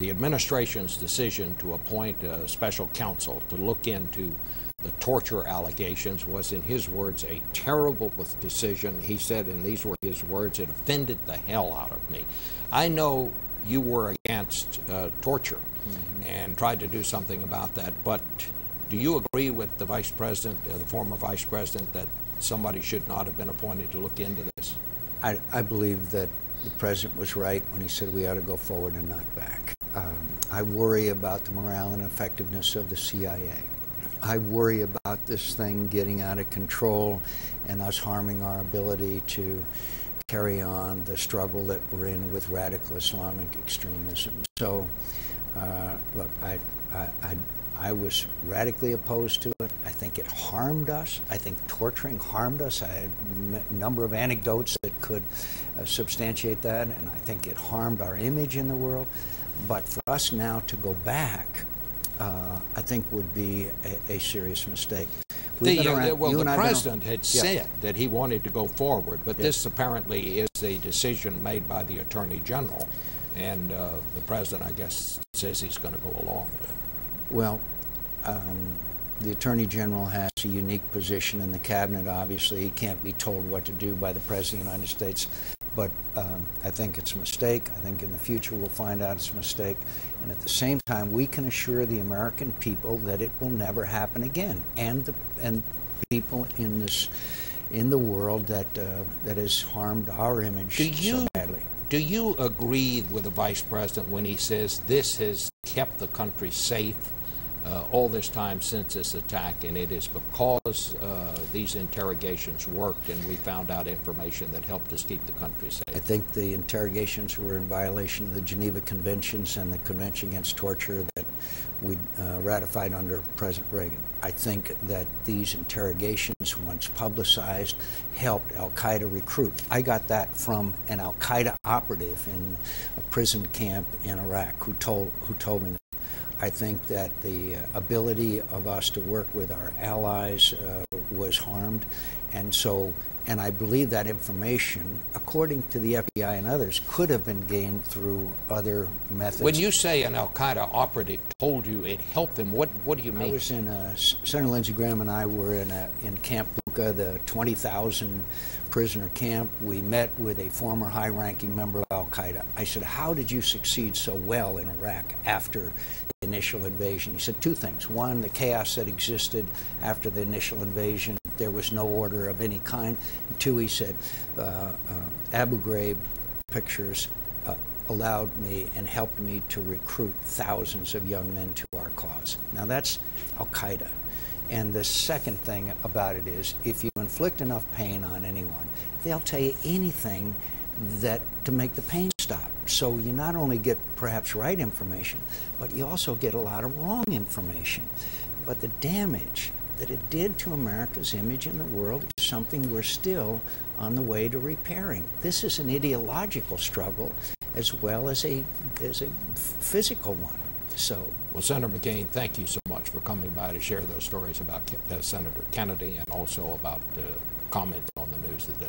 the administration's decision to appoint a special counsel to look into the torture allegations was, in his words, a terrible decision. He said, and these were his words, "It offended the hell out of me." I know you were against torture and tried to do something about that, but do you agree with the Vice President, the former Vice President, that somebody should not have been appointed to look into this? I believe that the President was right when he said we ought to go forward and not back. I worry about the morale and effectiveness of the CIA. I worry about this thing getting out of control and us harming our ability to carry on the struggle that we're in with radical Islamic extremism. So, look, I was radically opposed to it. I think it harmed us. I think torturing harmed us. I had a number of anecdotes that could substantiate that, and I think it harmed our image in the world. But for us now to go back, I think would be a serious mistake. The President had said that he wanted to go forward, but this apparently is a decision made by the Attorney General, and the President, I guess, says he's going to go along with it. Well, the Attorney General has a unique position in the Cabinet, obviously. He can't be told what to do by the President of the United States. But I think it's a mistake. I think in the future we'll find out it's a mistake. And at the same time, we can assure the American people that it will never happen again, and people in the world that has harmed our image so badly. Do you agree with the Vice President when he says this has kept the country safe all this time since this attack, and it is because these interrogations worked and we found out information that helped us keep the country safe? I think the interrogations were in violation of the Geneva Conventions and the Convention Against Torture that we ratified under President Reagan. I think that these interrogations, once publicized, helped al-Qaeda recruit. I got that from an al-Qaeda operative in a prison camp in Iraq who told me that. I think that the ability of us to work with our allies was harmed, and I believe that information, according to the FBI and others, could have been gained through other methods. When you say an al-Qaeda operative told you it helped them, what do you mean? I was in Senator Lindsey Graham and I were in Camp Bucca, the 20,000 prisoner camp. We met with a former high-ranking member of al-Qaeda. I said, "How did you succeed so well in Iraq after the initial invasion?" He said two things. One, the chaos that existed after the initial invasion, there was no order of any kind. And two, he said, Abu Ghraib pictures allowed me and helped me to recruit thousands of young men to our cause. Now that's al-Qaeda. And the second thing about it is, if you inflict enough pain on anyone, they'll tell you anything to make the pain stop. So you not only get perhaps right information, but you also get a lot of wrong information. But the damage that it did to America's image in the world is something we're still on the way to repairing. This is an ideological struggle as well as a physical one. So, well, Senator McCain, thank you so much for coming by to share those stories about Senator Kennedy and also about comments on the news today.